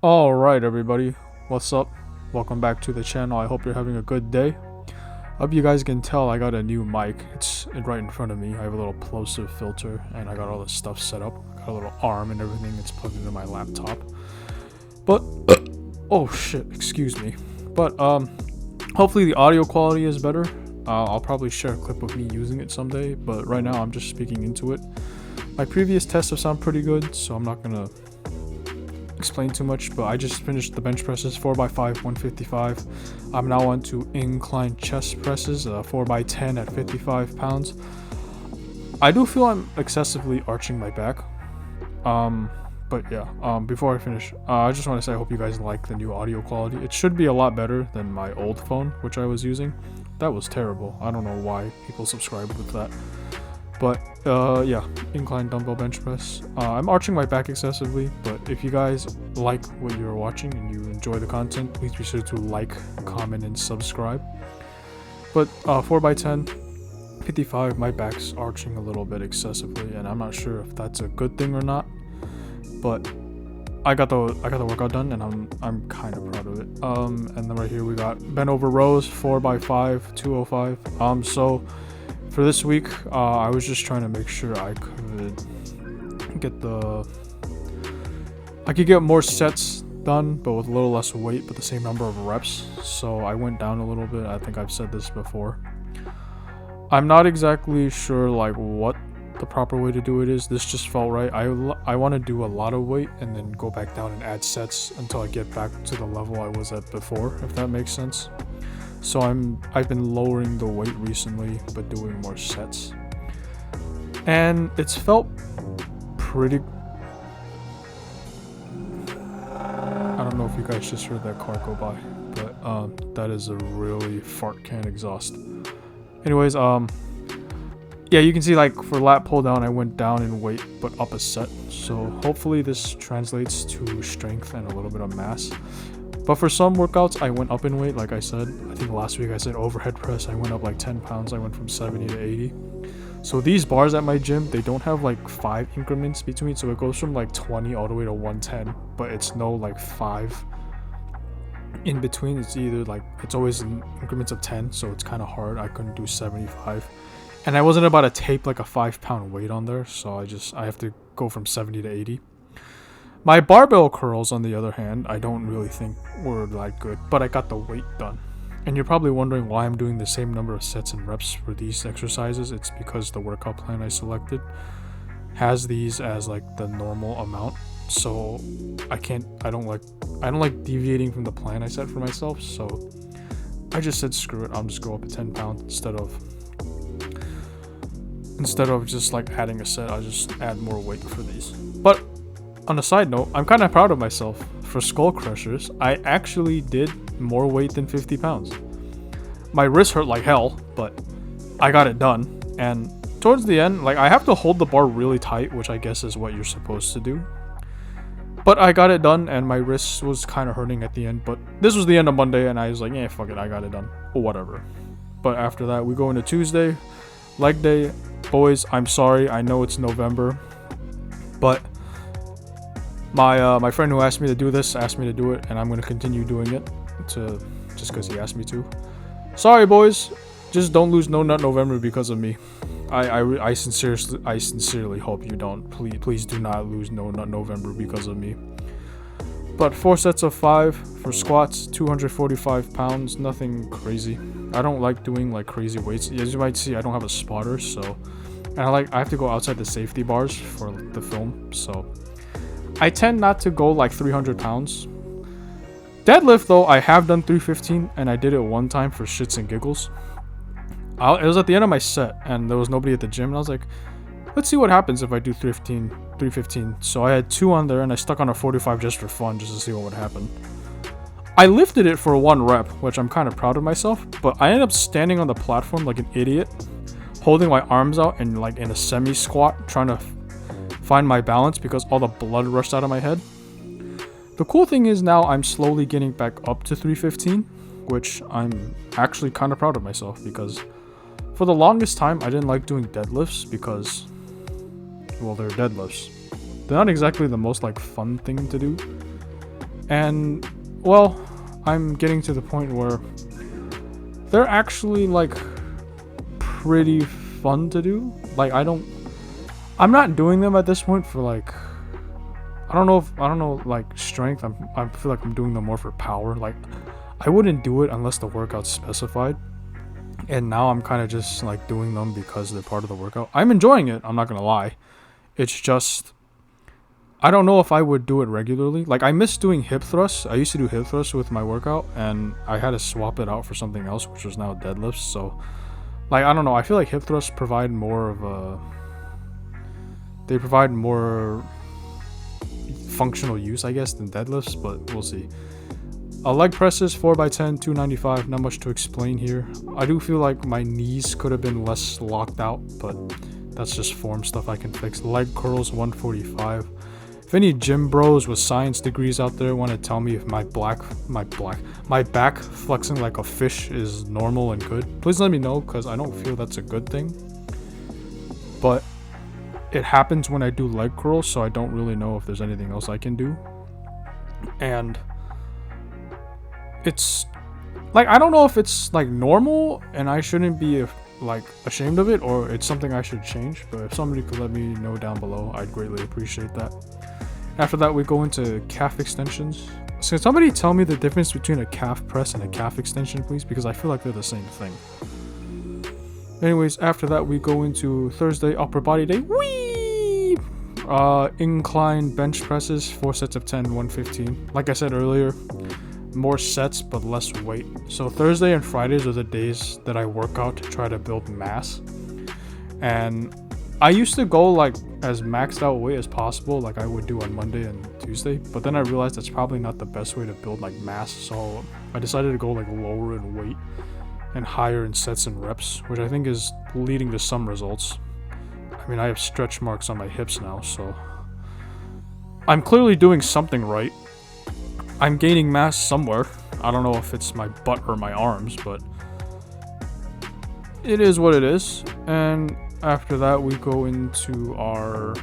Alright everybody, what's up? Welcome back to the channel. I hope you're having a good day. Hope you guys can tell I got a new mic. It's right in front of me. I have a little plosive filter and I got all this stuff set up. Got a little arm and everything. It's plugged into my laptop. But oh shit, excuse me. But hopefully the audio quality is better. I'll probably share a clip of me using it someday, but right now I'm just speaking into it. My previous tests have sounded pretty good, so I'm not gonna explain too much, but I just finished the bench presses 4x5 155. I'm now on to incline chest presses 4x10 at 55 pounds. I do feel I'm excessively arching my back, but yeah, before I finish, I just want to say I hope you guys like the new audio quality. It should be a lot better than my old phone, which I was using. That was terrible. I don't know why people subscribed with that. But yeah, incline dumbbell bench press. I'm arching my back excessively, but if you guys like what you're watching and you enjoy the content, please be sure to like, comment, and subscribe. But 4x10, 55, my back's arching a little bit excessively, and I'm not sure if that's a good thing or not. But I got the workout done, and I'm kind of proud of it. And then right here we got bent over rows 4x5 205. So for this week, I was just trying to make sure I could get more sets done, but with a little less weight, but the same number of reps. So I went down a little bit. I think I've said this before. I'm not exactly sure like what the proper way to do it is. This just felt right. I want to do a lot of weight and then go back down and add sets until I get back to the level I was at before, if that makes sense. So I've been lowering the weight recently, but doing more sets, and it's felt pretty. I don't know if you guys just heard that car go by, but that is a really fart can exhaust. Anyways, yeah, you can see like for lat pull down, I went down in weight but up a set. So hopefully this translates to strength and a little bit of mass. But for some workouts, I went up in weight, like I said. I think last week I said overhead press, I went up like 10 pounds. I went from 70 to 80. So these bars at my gym, they don't have like 5 increments between. So it goes from like 20 all the way to 110. But it's no like 5 in between. It's either like, it's always in increments of 10. So it's kind of hard. I couldn't do 75. And I wasn't about to tape like a 5-pound weight on there. So I have to go from 70 to 80. My barbell curls, on the other hand, I don't really think were that good, but I got the weight done. And you're probably wondering why I'm doing the same number of sets and reps for these exercises. It's because the workout plan I selected has these as like the normal amount. So I don't like deviating from the plan I set for myself. So I just said screw it, I'll just go up to 10 pounds instead of just like adding a set. I'll just add more weight for these. But on a side note, I'm kind of proud of myself. For skull crushers, I actually did more weight than 50 pounds. My wrist hurt like hell, but I got it done. And towards the end, like I have to hold the bar really tight, which I guess is what you're supposed to do. But I got it done, and my wrist was kind of hurting at the end. But this was the end of Monday, and I was like, yeah, fuck it, I got it done. Or whatever. But after that, we go into Tuesday, leg day. Boys, I'm sorry, I know it's November, but my friend who asked me to do this asked me to do it, and I'm gonna continue doing it just because he asked me to. Sorry, boys, just don't lose No Nut November because of me. I sincerely hope you don't. Please do not lose No Nut November because of me. But 4 sets of 5 for squats, 245 pounds, nothing crazy. I don't like doing like crazy weights. As you might see, I don't have a spotter, so and I have to go outside the safety bars for the film, so I tend not to go like 300 pounds. Deadlift though, I have done 315, and I did it one time for shits and giggles. It was at the end of my set, and there was nobody at the gym, and I was like, let's see what happens if I do 315. So I had 2 on there, and I stuck on a 45 just for fun, just to see what would happen. I lifted it for 1 rep, which I'm kind of proud of myself, but I ended up standing on the platform like an idiot, holding my arms out and like in a semi-squat, trying to find my balance because all the blood rushed out of my head. The cool thing is now I'm slowly getting back up to 315, which I'm actually kind of proud of myself because for the longest time I didn't like doing deadlifts because, well, they're deadlifts. They're not exactly the most like fun thing to do. And well, I'm getting to the point where they're actually like pretty fun to do. Like I'm not doing them at this point for like, I don't know like strength. I feel like I'm doing them more for power. Like I wouldn't do it unless the workout's specified. And now I'm kind of just like doing them because they're part of the workout. I'm enjoying it, I'm not gonna lie. It's just, I don't know if I would do it regularly. Like I miss doing hip thrusts. I used to do hip thrusts with my workout and I had to swap it out for something else, which was now deadlifts. So like, I don't know, I feel like hip thrusts provide more of a, they provide more functional use, I guess, than deadlifts, but we'll see. Leg presses, 4x10, 295, not much to explain here. I do feel like my knees could have been less locked out, but that's just form stuff I can fix. Leg curls, 145. If any gym bros with science degrees out there want to tell me if my back flexing like a fish is normal and good, please let me know, because I don't feel that's a good thing. But it happens when I do leg curls, so I don't really know if there's anything else I can do. And it's like, I don't know if it's like normal and I shouldn't be like ashamed of it, or it's something I should change. But if somebody could let me know down below, I'd greatly appreciate that. After that, we go into calf extensions. So can somebody tell me the difference between a calf press and a calf extension, please? Because I feel like they're the same thing. Anyways, after that, we go into Thursday, upper body day. Whee! Incline bench presses, 4 sets of 10, 115. Like I said earlier, more sets but less weight. So Thursday and Fridays are the days that I work out to try to build mass. And I used to go like as maxed out weight as possible, like I would do on Monday and Tuesday, but then I realized that's probably not the best way to build like mass, so I decided to go like lower in weight and higher in sets and reps, which I think is leading to some results. I mean, I have stretch marks on my hips now, so I'm clearly doing something right. I'm gaining mass somewhere. I don't know if it's my butt or my arms, but it is what it is. And after that, we go into our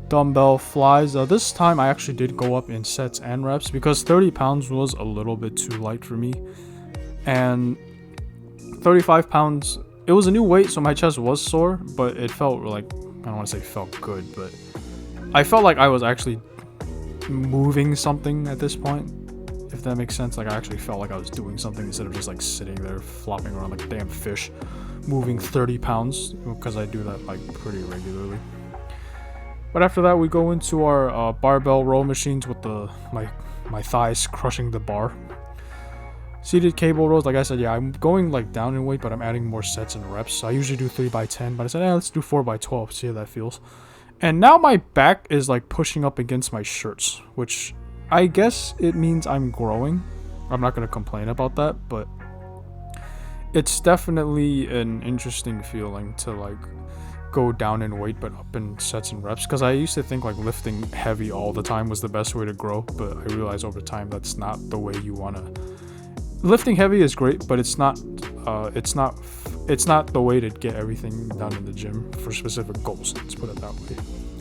dumbbell flies. This time I actually did go up in sets and reps because 30 pounds was a little bit too light for me. And 35 pounds, it was a new weight, so my chest was sore, but it felt like, I don't want to say felt good, but I felt like I was actually moving something at this point, if that makes sense. Like I actually felt like I was doing something instead of just like sitting there flopping around like a damn fish, moving 30 pounds, because I do that like pretty regularly. But after that, we go into our barbell row machines with my thighs crushing the bar. Seated cable rows, like I said, yeah, I'm going like down in weight, but I'm adding more sets and reps. So I usually do 3x10, but I said, let's do 4x12, see how that feels. And now my back is like pushing up against my shirts, which I guess it means I'm growing. I'm not going to complain about that, but it's definitely an interesting feeling to like go down in weight but up in sets and reps, because I used to think like lifting heavy all the time was the best way to grow, but I realized over time that's not the way you want to. Lifting heavy is great, but it's not the way to get everything done in the gym for specific goals. Let's put it that way.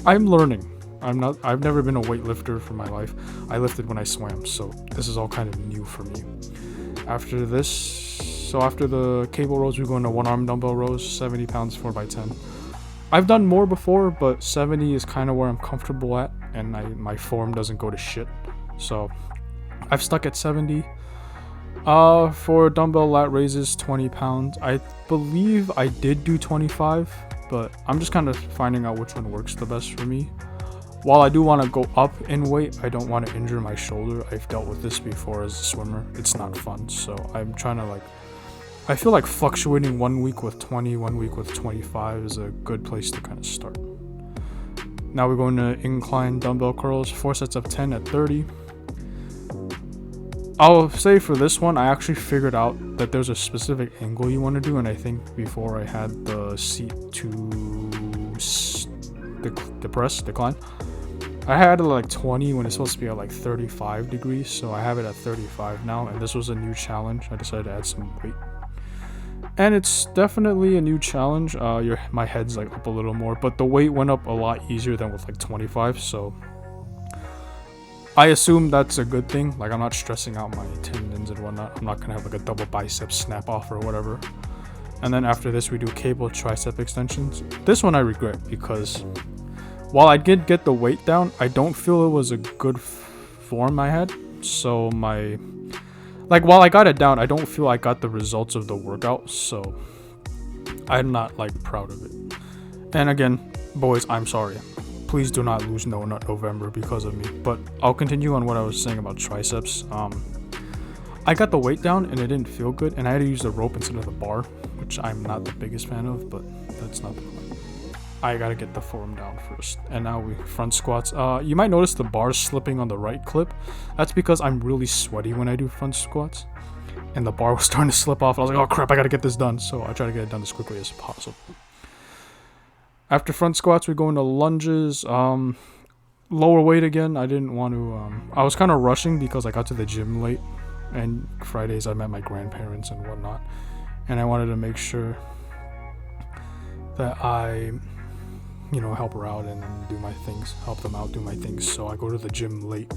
I'm learning. I've never been a weightlifter for my life. I lifted when I swam, so this is all kind of new for me. After this, so after the cable rows, we go into one arm dumbbell rows, 70 pounds, 4x10. I've done more before, but 70 is kind of where I'm comfortable at, and my form doesn't go to shit. So I've stuck at 70. For dumbbell lat raises, 20 pounds. I believe I did do 25, but I'm just kind of finding out which one works the best for me. While I do want to go up in weight, I don't want to injure my shoulder. I've dealt with this before as a swimmer. It's not fun, so I'm trying to I feel like fluctuating 1 week with 20, 1 week with 25 is a good place to kind of start. Now we're going to incline dumbbell curls, 4 sets of 10 at 30. I'll say for this one, I actually figured out that there's a specific angle you want to do, and I think before I had the seat to the press decline, I had it like 20 when it's supposed to be at like 35 degrees, so I have it at 35 now, and this was a new challenge. I decided to add some weight, and it's definitely a new challenge. My head's like up a little more, but the weight went up a lot easier than with like 25, so I assume that's a good thing. Like, I'm not stressing out my tendons and whatnot. I'm not gonna have like a double bicep snap off or whatever. And then after this, we do cable tricep extensions. This one I regret because while I did get the weight down, I don't feel it was a good form I had. So while I got it down, I don't feel I got the results of the workout. So I'm not like proud of it. And again, boys, I'm sorry. Please do not lose No Nut November because of me. But I'll continue on what I was saying about triceps. I got the weight down and it didn't feel good, and I had to use the rope instead of the bar, which I'm not the biggest fan of, but that's not the point. I gotta get the form down first. And now we front squats. You might notice the bars slipping on the right clip. That's because I'm really sweaty when I do front squats, and the bar was starting to slip off. I was like, oh crap, I gotta get this done. So I try to get it done as quickly as possible. After front squats, we go into lunges. Lower weight again. I didn't want to. I was kind of rushing because I got to the gym late, and Fridays I met my grandparents and whatnot, and I wanted to make sure that I, help her out and do my things, help them out, do my things. So I go to the gym late.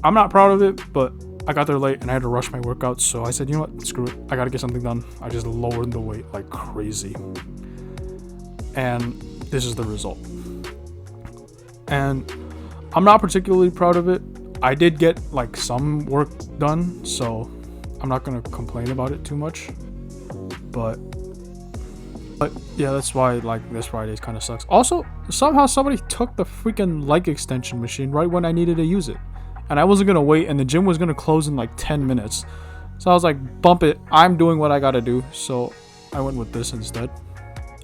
I'm not proud of it, but I got there late and I had to rush my workouts. So I said, you know what, screw it. I gotta get something done. I just lowered the weight like crazy, and this is the result. And I'm not particularly proud of it. I did get like some work done, so I'm not gonna complain about it too much. But yeah, that's why like this Fridays kind of sucks. Also, somehow somebody took the freaking leg extension machine right when I needed to use it, and I wasn't gonna wait, and the gym was gonna close in like 10 minutes. So I was like, bump it. I'm doing what I gotta do. So I went with this instead.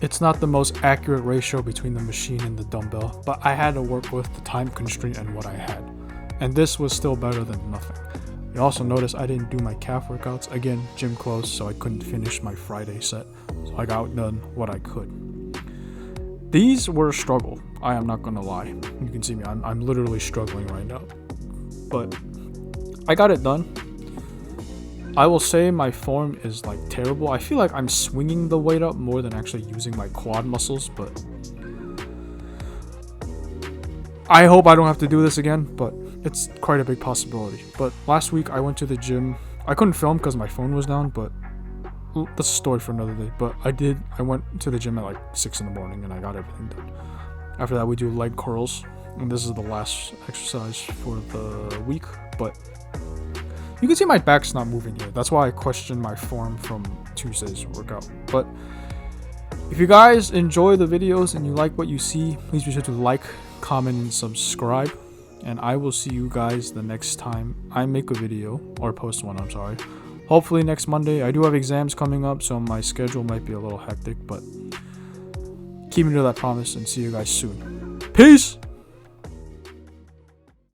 It's not the most accurate ratio between the machine and the dumbbell, but I had to work with the time constraint and what I had. And this was still better than nothing. You also notice I didn't do my calf workouts. Again, gym closed, so I couldn't finish my Friday set. So I got done what I could. These were a struggle. I am not gonna lie. You can see me. I'm literally struggling right now. But I got it done. I will say my form is like terrible. I feel like I'm swinging the weight up more than actually using my quad muscles, but I hope I don't have to do this again, but it's quite a big possibility. But last week I went to the gym. I couldn't film because my phone was down, but that's a story for another day. But I went to the gym at like 6 in the morning and I got everything done. After that we do leg curls, and this is the last exercise for the week, but you can see my back's not moving here. That's why I questioned my form from Tuesday's workout. But if you guys enjoy the videos and you like what you see, please be sure to like, comment, and subscribe. And I will see you guys the next time I make a video, or post one, I'm sorry. Hopefully next Monday. I do have exams coming up, so my schedule might be a little hectic, but keep me to that promise and see you guys soon. Peace!